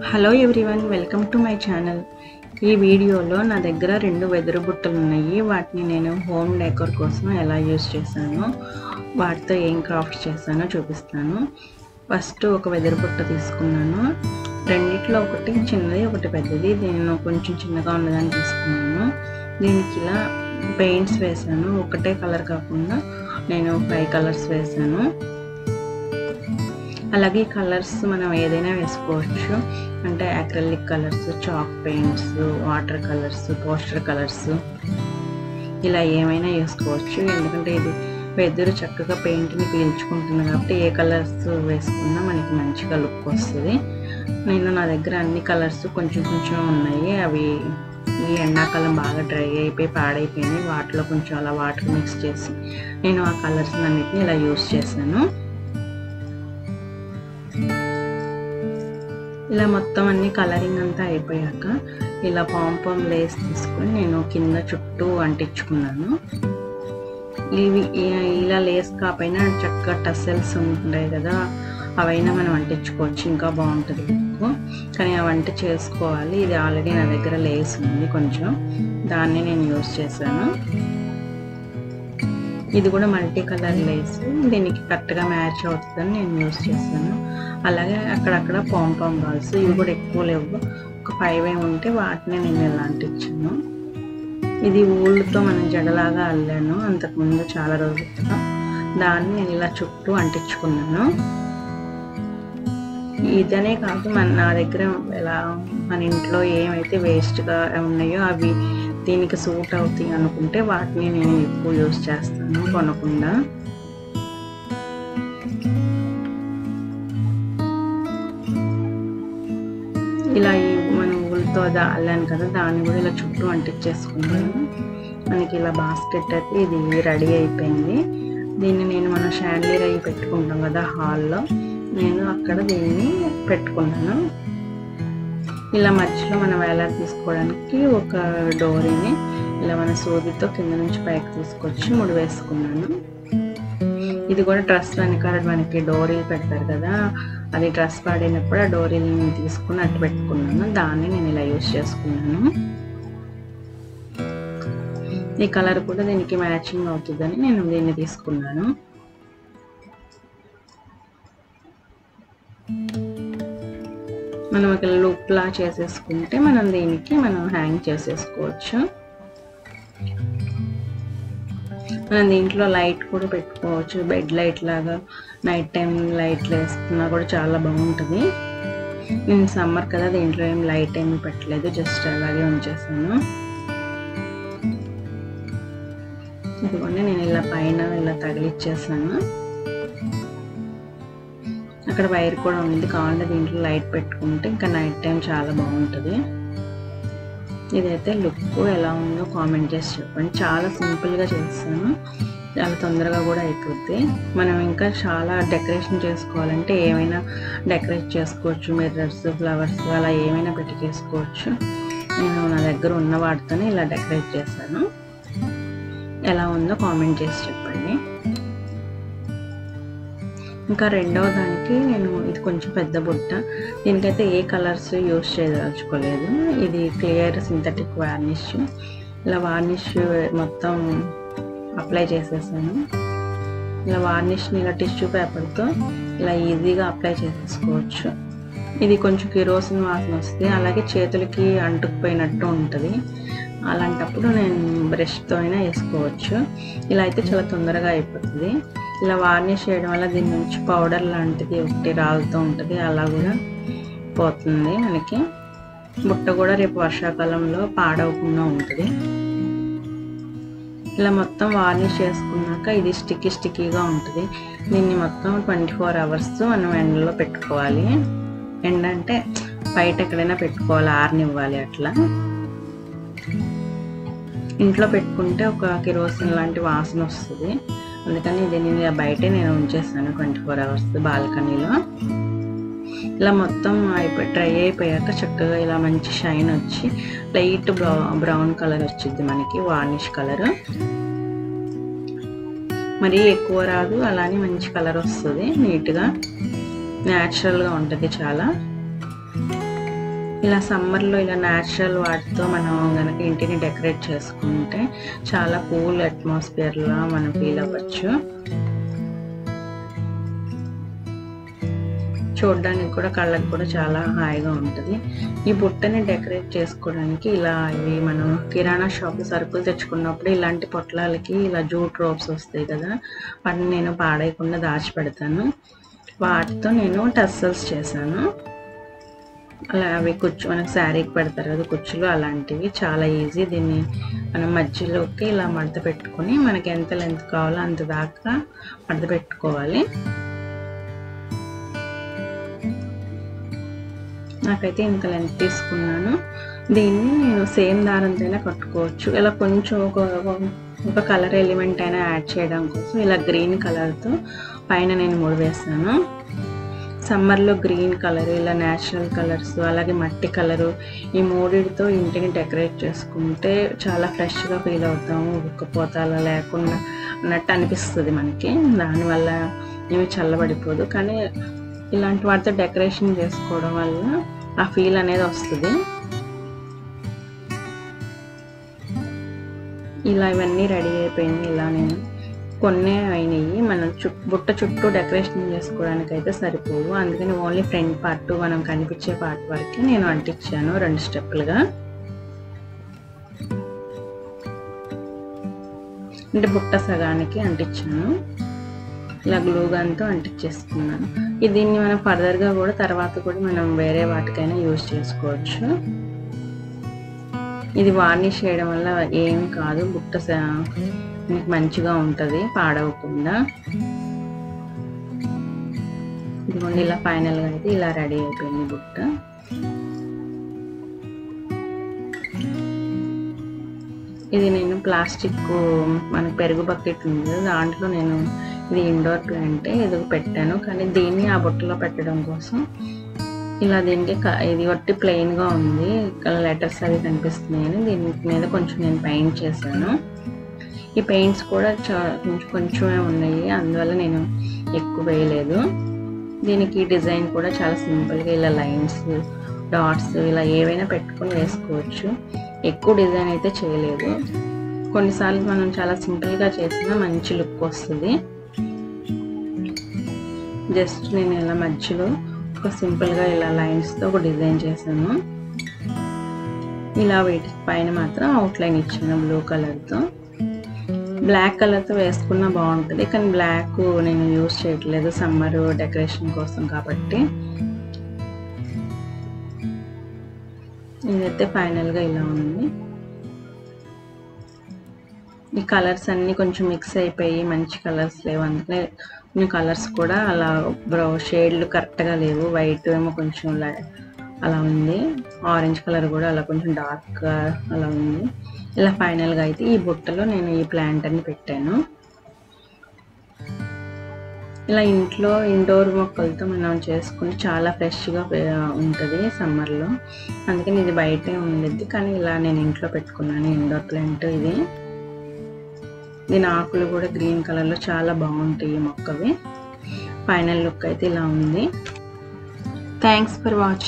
Hello everyone, welcome to my channel. ఈ వీడియోలో నా దగ్గర 2 వెదురు బుట్టలు ఉన్నాయి. వాటిని నేను హోమ్ డెకోర్ కోసం ఎలా యూజ్ చేశానో, వాటితో ఏం క్రాఫ్ట్ చేశానో చూపిస్తాను. ఫస్ట్ ఒక వెదురు బుట్ట తీసుకున్నాను. రెండిట్లో ఒకటి చిన్నది, ఒకటి పెద్దది. నేను కొంచెం చిన్నగా ఉన్నదాన్ని తీసుకున్నాను. దీనికి ఇలా పెయింట్స్ వేసాను. ఒకటే కలర్ కాకుండా నేను 5 కలర్స్ వేసాను. అలాగే కలర్స్ మనం ఏదైనా వేసుకోవచ్చు. అంటే acrylic colours, chalk paints, water colours, poster colours, ఇలా ఏమైనా వేసుకోవచ్చు. ఎందుకంటే ఇది వెదురు చక్కగా పెయింట్ని పీల్చుకుంటుంది కాబట్టి ఏ కలర్స్ వేసుకున్నా మనకి మంచిగా లుక్ వస్తుంది. నా దగ్గర అన్ని కలర్స్ కొంచెం కొంచెం ఉన్నాయి. అవి ఈ ఎండాకాలం బాగా డ్రై అయిపోయి పాడైపోయినాయి. వాటిలో కొంచెం అలా వాటర్ మిక్స్ చేసి నేను ఆ కలర్స్ అన్నిటిని ఇలా యూజ్ చేశాను. ఇలా మొత్తం అన్ని కలరింగ్ అంతా అయిపోయాక ఇలా పాంపామ్ లేస్ తీసుకొని నేను కింద చుట్టూ అంటించుకున్నాను. ఇవి ఇలా లేస్ కాపైనా చక్కగా టసెల్స్ ఉంటాయి కదా, అవైనా మనం అంటించుకోవచ్చు, ఇంకా బాగుంటుంది లుక్. కానీ అవంటి చేసుకోవాలి. ఇది ఆల్రెడీ నా దగ్గర లేస్ ఉంది కొంచెం, దాన్ని నేను యూజ్ చేశాను. ఇది కూడా మల్టీ కలర్ లేస్, దీనికి కరెక్ట్గా మ్యాచ్ అవుతుందని నేను యూజ్ చేశాను. అలాగే అక్కడక్కడ పాంపామ్ బాల్స్, ఇవి కూడా ఎక్కువ లేవు, ఒక 5 ఉంటే వాటిని నేను ఇలా అంటించాను. ఇది ఊళ్ళతో మనం జడలాగా అల్లాను అంతకుముందు చాలా రోజులుగా. దాన్ని నేను ఇలా చుట్టూ అంటించుకున్నాను. ఇదనే కాదు, నా దగ్గర ఎలా మన ఇంట్లో ఏమైతే వేస్ట్గా ఉన్నాయో అవి దీనికి సూట్ అవుతాయి అనుకుంటే వాటిని నేను ఎక్కువ యూజ్ చేస్తాను కొనకుండా. ఇలా మన ఊళ్ళతో అల్లాను కదా, దాన్ని కూడా ఇలా చుట్టూ అంటించేసుకున్నాను. మనకి ఇలా బాస్కెట్ అయితే ఇది రెడీ అయిపోయింది. దీన్ని నేను మనం షాండ్లియర్ అవి పెట్టుకుంటాం కదా హాల్లో, నేను అక్కడ దీన్ని పెట్టుకున్నాను. ఇలా మధ్యలో మనం వేలాడ తీసుకోవడానికి ఒక డోరీని ఇలా మన సూదితో కింద నుంచి పైకి తీసుకొచ్చి ముడి వేసుకున్నాను. ఇది కూడా డ్రెస్ వెనకాల మనకి డోరీలు పెడతారు కదా, అది డ్రెస్ పాడినప్పుడు ఆ డోరీని తీసుకుని అట్టు పెట్టుకున్నాను. దాన్ని నేను ఇలా యూజ్ చేసుకున్నాను. ఈ కలర్ కూడా దీనికి మ్యాచింగ్ అవుతుందని నేను దీన్ని తీసుకున్నాను. మనం ఒక లుక్ లా చేసేసుకుంటే మనం దీనికి హ్యాంగ్ చేసేసుకోవచ్చు. మనం దీంట్లో లైట్ కూడా పెట్టుకోవచ్చు, బెడ్ లైట్ లాగా నైట్ టైం లైట్లు వేసుకున్నా కూడా చాలా బాగుంటుంది. నేను సమ్మర్ కదా, దీంట్లో ఏం లైట్ ఏమి పెట్టలేదు, జస్ట్ అలాగే ఉంచేసాను. ఇదిగోండి, నేను ఇలా పైన ఇలా తగిలిచ్చేసాను. అక్కడ వైర్ కూడా ఉంది, కావాలంటే దీంట్లో లైట్ పెట్టుకుంటే ఇంకా నైట్ టైం చాలా బాగుంటుంది. ఇదైతే లుక్ ఎలా ఉందో కామెంట్ చేసి చెప్పండి. చాలా సింపుల్గా చేస్తాను, చాలా తొందరగా కూడా అయిపోద్ది. మనం ఇంకా చాలా డెకరేషన్ చేసుకోవాలంటే ఏమైనా డెకరేట్ చేసుకోవచ్చు, మిర్రర్స్, ఫ్లవర్స్ అలా ఏమైనా పెట్టి చేసుకోవచ్చు. నేను నా దగ్గర ఉన్న వాటితోనే ఇలా డెకరేట్ చేశాను. ఎలా ఉందో కామెంట్ చేసి చెప్పండి. ఇంకా రెండవ దానికి నేను ఇది కొంచెం పెద్ద బుట్ట, దీనికైతే ఏ కలర్స్ యూజ్ చేయదలుచుకోలేదు. ఇది క్లియర్ సింథటిక్ వార్నిష్. ఇలా వార్నిష్ మొత్తం అప్లై చేసేసాను. ఇలా వార్నిష్ని ఇలా టిష్యూ పేపర్తో ఇలా ఈజీగా అప్లై చేసేసుకోవచ్చు. ఇది కొంచెం కిరోసిన్ వాసన వస్తుంది, అలాగే చేతులకి అంటుకుపోయినట్టు ఉంటుంది. అలాంటప్పుడు నేను బ్రష్తో అయినా వేసుకోవచ్చు. ఇలా అయితే చాలా తొందరగా అయిపోతుంది. ఇలా వార్నిష్ చేయడం వల్ల దీని నుంచి పౌడర్ లాంటిది ఒకటి రాలుతూ ఉంటుంది, అలా కూడా పోతుంది. మనకి బుట్ట కూడా రేపు వర్షాకాలంలో పాడవకుండా ఉంటుంది. ఇలా మొత్తం వార్నిష్ చేసుకున్నాక ఇది స్టిక్కీగా ఉంటుంది. దీన్ని మొత్తం 24 hours మనం ఎండలో పెట్టుకోవాలి. ఎండ అంటే బయట ఎక్కడైనా పెట్టుకోవాలి, ఆరనివ్వాలి. అట్లా ఇంట్లో పెట్టుకుంటే ఒక కిరోసిన్ లాంటి వాసన వస్తుంది, అందుకని దీన్ని బయటే నేను ఉంచేసాను 24 hours బాల్కనీలో. ఇలా మొత్తం డ్రై అయిపోయాక చక్కగా ఇలా మంచి షైన్ వచ్చి లైట్ బ్రౌన్ కలర్ వచ్చింది మనకి, వార్నిష్ కలర్. మరీ ఎక్కువ రాదు, అలానే మంచి కలర్ వస్తుంది, నీట్గా న్యాచురల్గా ఉంటుంది చాలా. ఇలా సమ్మర్లో ఇలా న్యాచురల్ వాటితో మనం కనుక ఇంటిని డెకరేట్ చేసుకుంటే చాలా కూల్ అట్మాస్ఫియర్లా మనం ఫీల్ అవ్వచ్చు. చూడడానికి కూడా కళ్ళకి కూడా చాలా హాయిగా ఉంటుంది. ఈ బుట్టని డెకరేట్ చేసుకోవడానికి ఇలా ఇవి మనం కిరాణా షాప్ సరుకులు తెచ్చుకున్నప్పుడు ఇలాంటి పొట్లాలకి ఇలా జూట్ రోప్స్ వస్తాయి కదా, వాటిని నేను పాడేయకుండా దాచిపెడతాను. వాటితో నేను టస్సల్స్ చేశాను. అలా అవి మనకు శారీకి పెడతారు కదా కుచ్చులు, అలాంటివి చాలా ఈజీ. దీన్ని మనం మధ్యలోకి ఇలా మడత పెట్టుకొని మనకి ఎంత లెంత్ కావాలో అంత దాకా మడత పెట్టుకోవాలి. నాకైతే ఇంత లెంత్ తీసుకున్నాను. దీన్ని నేను సేమ్ దారంతో అయినా కట్టుకోవచ్చు. ఇలా కొంచెం ఒక కలర్ ఎలిమెంట్ అయినా యాడ్ చేయడం కోసం ఇలా గ్రీన్ కలర్తో పైన నేను ముడి వేస్తాను. సమ్మర్లో గ్రీన్ కలర్, ఇలా న్యాచురల్ కలర్స్, అలాగే మట్టి కలరు, ఈ మూడిటితో ఇంటిని డెకరేట్ చేసుకుంటే చాలా ఫ్రెష్గా ఫీల్ అవుతాము. ఉక్కపోత అలా లేకుండా అన్నట్టు అనిపిస్తుంది మనకి. దానివల్ల ఏమి చల్లబడిపోదు. కానీ ఇలాంటి వాటితో డెకరేషన్ చేసుకోవడం వల్ల ఆ ఫీల్ అనేది వస్తుంది. ఇలా ఇవన్నీ రెడీ అయిపోయింది. ఇలా నేను కొన్ని అయినాయి. మనం బుట్ట చుట్టూ డెకరేషన్ చేసుకోవడానికి అయితే సరిపోవు. అందుకని ఓన్లీ ఫ్రంట్ పార్ట్ మనం కనిపించే పార్ట్ వరకు నేను అంటించాను 2 స్టెప్పులుగా. అంటే బుట్ట సగానికి అంటించాను. ఇలా గ్లూ గన్తో అంటించేసుకున్నాను. దీన్ని మనం ఫర్దర్గా కూడా తర్వాత కూడా మనం వేరే వాటికైనా యూజ్ చేసుకోవచ్చు. ఇది వార్నిష్ చేయడం వల్ల ఏం కాదు, బుట్ట మీకు మంచిగా ఉంటుంది పాడవకుండా. ఇదిగోండి ఇలా ఫైనల్గా అయితే ఇలా రెడీ అయిపోయింది బుట్ట. ఇది నేను ప్లాస్టిక్ మన పెరుగు బకెట్ ఉంది దాంట్లో నేను ఇది ఇండోర్ ప్లాంటే ఇది పెట్టాను. కానీ దీన్ని ఆ బుట్టలో పెట్టడం కోసం ఇలా దీనికి ఇది ఒట్టి ప్లెయిన్గా ఉంది, లెటర్స్ అవి కనిపిస్తున్నాయని దీని మీద కొంచెం నేను పెయింట్ చేశాను. ఈ పెయింట్స్ కూడా కొంచెమే ఉన్నాయి, అందువల్ల నేను ఎక్కువ వేయలేదు. దీనికి డిజైన్ కూడా చాలా సింపుల్గా ఇలా లైన్స్, డాట్స్ ఇలా ఏవైనా పెట్టుకొని వేసుకోవచ్చు. ఎక్కువ డిజైన్ అయితే చేయలేదు. కొన్నిసార్లు మనం చాలా సింపుల్గా చేసినా మంచి లుక్ వస్తుంది. జస్ట్ నేను ఇలా మధ్యలో ఒక సింపుల్గా ఇలా లైన్స్తో ఒక డిజైన్ చేశాను. ఇలా వీటి పైన మాత్రం అవుట్లైన్ ఇచ్చాను బ్లూ కలర్తో. బ్లాక్ కలర్తో వేసుకున్నా బాగుంటుంది, కానీ బ్లాక్ నేను యూజ్ చేయట్లేదు సమ్మర్ డెకరేషన్ కోసం కాబట్టి. ఇదైతే ఫైనల్గా ఇలా ఉంది. ఈ కలర్స్ అన్నీ కొంచెం మిక్స్ అయిపోయి మంచి కలర్స్ లేవు, అందుకనే కొన్ని కలర్స్ కూడా అలా షేడ్లు కరెక్ట్గా లేవు. వైట్ ఏమో కొంచెం అలా ఉంది, ఆరెంజ్ కలర్ కూడా అలా కొంచెం డార్క్గా అలా ఉంది. ఇలా ఫైనల్గా అయితే ఈ బుట్టలో నేను ఈ ప్లాంట్ అని పెట్టాను. ఇలా ఇంట్లో ఇండోర్ మొక్కలతో మనం చేసుకుని చాలా ఫ్రెష్గా ఉంటుంది సమ్మర్లో. అందుకని ఇది బయటే ఉండేది, కానీ ఇలా నేను ఇంట్లో పెట్టుకున్నాను ఇండోర్ ప్లాంట్. దీని ఆకులు కూడా గ్రీన్ కలర్లో చాలా బాగుంటాయి ఈ మొక్కవి. ఫైనల్ లుక్ అయితే ఇలా ఉంది. Thanks for watching.